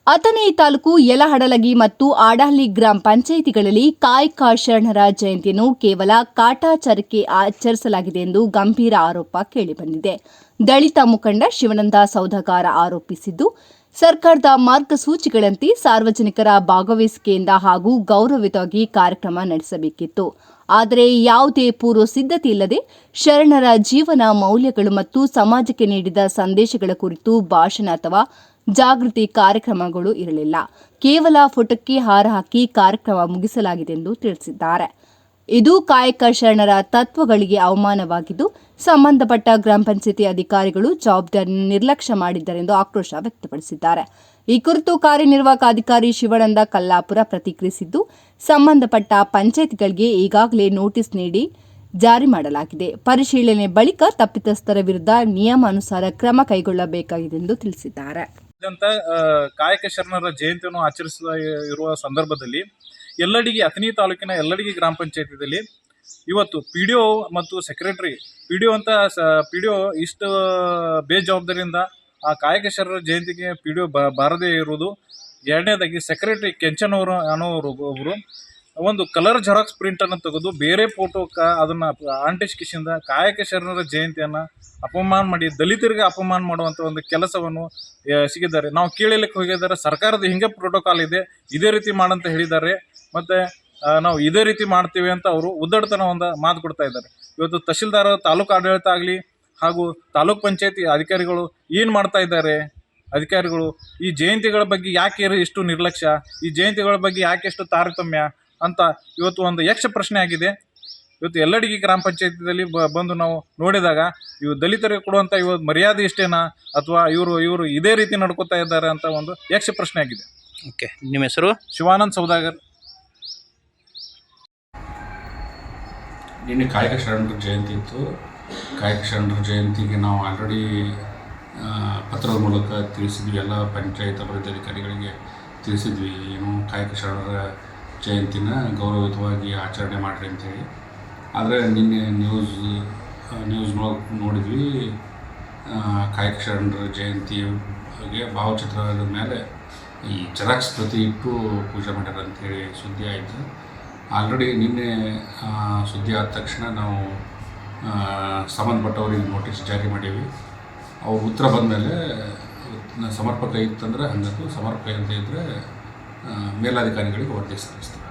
ಅಥಣಿ ತಾಲೂಕು ಯಲಹಡಲಗಿ ಮತ್ತು ಆಡಹಳ್ಳಿ ಗ್ರಾಮ ಪಂಚಾಯಿತಿಗಳಲ್ಲಿ ಕಾಯಕ ಶರಣರ ಜಯಂತಿಯನ್ನು ಕೇವಲ ಕಾಟಾಚಾರಕ್ಕೆ ಆಚರಿಸಲಾಗಿದೆ ಎಂದು ಗಂಭೀರ ಆರೋಪ ಕೇಳಿಬಂದಿದೆ. ದಲಿತ ಮುಖಂಡ ಶಿವಾನಂದ ಸೌದಾಗರ್ ಆರೋಪಿಸಿದ್ದು, ಸರ್ಕಾರದ ಮಾರ್ಗಸೂಚಿಗಳಂತೆ ಸಾರ್ವಜನಿಕರ ಭಾಗವಹಿಸುವಿಕೆಯಿಂದ ಹಾಗೂ ಗೌರವಯುತವಾಗಿ ಕಾರ್ಯಕ್ರಮ ನಡೆಸಬೇಕಿತ್ತು. ಆದರೆ ಯಾವುದೇ ಪೂರ್ವ ಸಿದ್ಧತೆ ಇಲ್ಲದೆ ಶರಣರ ಜೀವನ ಮೌಲ್ಯಗಳು ಮತ್ತು ಸಮಾಜಕ್ಕೆ ನೀಡಿದ ಸಂದೇಶಗಳ ಕುರಿತು ಭಾಷಣ ಅಥವಾ ಜಾಗೃತಿ ಕಾರ್ಯಕ್ರಮಗಳು ಇರಲಿಲ್ಲ. ಕೇವಲ ಫೋಟೋಕ್ಕೆ ಹಾರ ಹಾಕಿ ಕಾರ್ಯಕ್ರಮ ಮುಗಿಸಲಾಗಿದೆ ಎಂದು ತಿಳಿಸಿದ್ದಾರೆ. ಇದು ಕಾಯಕ ಶರಣರ ತತ್ವಗಳಿಗೆ ಅವಮಾನವಾಗಿದ್ದು, ಸಂಬಂಧಪಟ್ಟ ಗ್ರಾಮ ಪಂಚಾಯಿತಿ ಅಧಿಕಾರಿಗಳು ಜವಾಬ್ದಾರಿ ನಿರ್ಲಕ್ಷ್ಯ ಮಾಡಿದ್ದಾರೆಂದು ಆಕ್ರೋಶ ವ್ಯಕ್ತಪಡಿಸಿದ್ದಾರೆ. ಈ ಕುರಿತು ಕಾರ್ಯನಿರ್ವಾಹಕ ಅಧಿಕಾರಿ ಶಿವಾನಂದ ಕಲ್ಲಾಪುರ ಪ್ರತಿಕ್ರಿಯಿಸಿದ್ದು, ಸಂಬಂಧಪಟ್ಟ ಪಂಚಾಯಿತಿಗಳಿಗೆ ಈಗಾಗಲೇ ನೋಟಿಸ್ ನೀಡಿ ಜಾರಿ ಮಾಡಲಾಗಿದೆ. ಪರಿಶೀಲನೆ ಬಳಿಕ ತಪ್ಪಿತಸ್ಥರ ವಿರುದ್ಧ ನಿಯಮಾನುಸಾರ ಕ್ರಮ ಕೈಗೊಳ್ಳಬೇಕಾಗಿದೆ ಎಂದು ತಿಳಿಸಿದ್ದಾರೆ. ಕಾಯಕ ಶರಣರ ಜಯಂತಿಯನ್ನು ಆಚರಿಸಿರುವ ಸಂದರ್ಭದಲ್ಲಿ ಅಥಣಿ ತಾಲೂಕಿನ ಯಲ್ಲಡಿಗಿ ಗ್ರಾಮ ಪಂಚಾಯತಿಯಲ್ಲಿ ಇವತ್ತು PDO ಮತ್ತು ಸೆಕ್ರೆಟರಿ PDO ಇಷ್ಟು ಬೇಜವಾಬ್ದಾರಿಯಿಂದ ಆ ಕಾಯಕ ಶರಣರ ಜಯಂತಿಗೆ PDO ಬಾರದೇ ಇರುವುದು. ಎರಡನೇದಾಗಿ ಸೆಕ್ರೆಟರಿ ಕೆಂಚನ್ ಅನ್ನೋರು ಒಬ್ಬರು ಒಂದು ಕಲರ್ ಜೆರಾಕ್ಸ್ ಪ್ರಿಂಟನ್ನು ತೆಗೆದು ಬೇರೆ ಫೋಟೋ ಅದನ್ನು ಅಂಟಿಸಿಕಿಸಿಂದ ಕಾಯಕ ಶರಣರ ಜಯಂತಿಯನ್ನು ಅಪಮಾನ ಮಾಡಿ ದಲಿತರಿಗೆ ಅಪಮಾನ ಮಾಡುವಂಥ ಒಂದು ಕೆಲಸವನ್ನು ಸಿಗಿದ್ದಾರೆ. ನಾವು ಕೇಳಲಿಕ್ಕೆ ಹೋಗಿದ್ದಾರೆ, ಸರ್ಕಾರದ ಹಿಂಗೆ ಪ್ರೋಟೋಕಾಲ್ ಇದೆ, ಇದೇ ರೀತಿ ಮಾಡಂತ ಹೇಳಿದ್ದಾರೆ. ಮತ್ತು ನಾವು ಇದೇ ರೀತಿ ಮಾಡ್ತೀವಿ ಅಂತ ಅವರು ಉದ್ದಡತನ ಒಂದು ಮಾತು ಕೊಡ್ತಾ ಇದ್ದಾರೆ. ಇವತ್ತು ತಹಶೀಲ್ದಾರ್, ತಾಲೂಕು ಆಡಳಿತ ಆಗಲಿ ಹಾಗೂ ತಾಲೂಕ್ ಪಂಚಾಯತಿ ಅಧಿಕಾರಿಗಳು ಏನು ಮಾಡ್ತಾ ಇದ್ದಾರೆ? ಅಧಿಕಾರಿಗಳು ಈ ಜಯಂತಿಗಳ ಬಗ್ಗೆ ಯಾಕೆ ಇಷ್ಟು ನಿರ್ಲಕ್ಷ್ಯ, ಈ ಜಯಂತಿಗಳ ಬಗ್ಗೆ ಯಾಕೆ ಎಷ್ಟು ತಾರತಮ್ಯ ಅಂತ ಇವತ್ತು ಒಂದು ಯಕ್ಷ ಪ್ರಶ್ನೆ ಆಗಿದೆ. ಇವತ್ತು ಯಲ್ಲಡಿಗಿ ಗ್ರಾಮ ಪಂಚಾಯತಿಯಲ್ಲಿ ಬಂದು ನಾವು ನೋಡಿದಾಗ ಇವು ದಲಿತರಿಗೆ ಕೊಡುವಂಥ ಇವತ್ತು ಮರ್ಯಾದೆ ಇಷ್ಟೇನಾ ಅಥವಾ ಇವರು ಇದೇ ರೀತಿ ನಡ್ಕೋತಾ ಇದ್ದಾರೆ ಅಂತ ಒಂದು ಯಕ್ಷ ಪ್ರಶ್ನೆ ಆಗಿದೆ. ಓಕೆ, ನಿಮ್ಮ ಹೆಸರು? ಶಿವಾನಂದ್ ಸೌದಾಗರ್. ನಿನ್ನೆ ಕಾಯಕ ಶರಣರ ಜಯಂತಿ ಇತ್ತು. ಕಾಯಕ ಶರಣರ ಜಯಂತಿಗೆ ನಾವು ಆಲ್ರೆಡಿ ಪತ್ರದ ಮೂಲಕ ತಿಳಿಸಿದ್ವಿ, ಎಲ್ಲ ಪಂಚಾಯತ್ ಅಭಿವೃದ್ಧಿ ಅಧಿಕಾರಿಗಳಿಗೆ ತಿಳಿಸಿದ್ವಿ. ಏನು ಕಾಯಕ ಶರಣರ ಜಯಂತಿನ ಗೌರವಯುತವಾಗಿ ಆಚರಣೆ ಮಾಡಿರಿ ಅಂತೇಳಿ. ಆದರೆ ನಿನ್ನೆ ನ್ಯೂಸ್ ನೋಡಿದ್ವಿ, ಕಾಯಕ ಶರಣರ ಜಯಂತಿಗೆ ಭಾವಚಿತ್ರದ ಮೇಲೆ ಈ ಜೆರಾಕ್ಸ್ ಪ್ರತಿ ಇಟ್ಟು ಪೂಜೆ ಮಾಡ್ಯಾರ ಅಂಥೇಳಿ ಸುದ್ದಿ ಆಯಿತು. ಆಲ್ರೆಡಿ ನಿನ್ನೆ ಸುದ್ದಿ ಆದ ತಕ್ಷಣ ನಾವು ಸಂಬಂಧಪಟ್ಟವರಿಗೆ ನೋಟಿಸ್ ಜಾರಿ ಮಾಡೀವಿ. ಅವ್ರ ಉತ್ತರ ಬಂದ ಮೇಲೆ ಸಮರ್ಪಕ ಇತ್ತಂದರೆ ಹಂಗತ್ತು, ಸಮರ್ಪಕ ಅಂತ ಇದ್ದರೆ ಮೇಲಾಧಿಕಾರಿಗಳಿಗೆ ವರದಿ ಸಲ್ಲಿಸ್ತೀವಿ.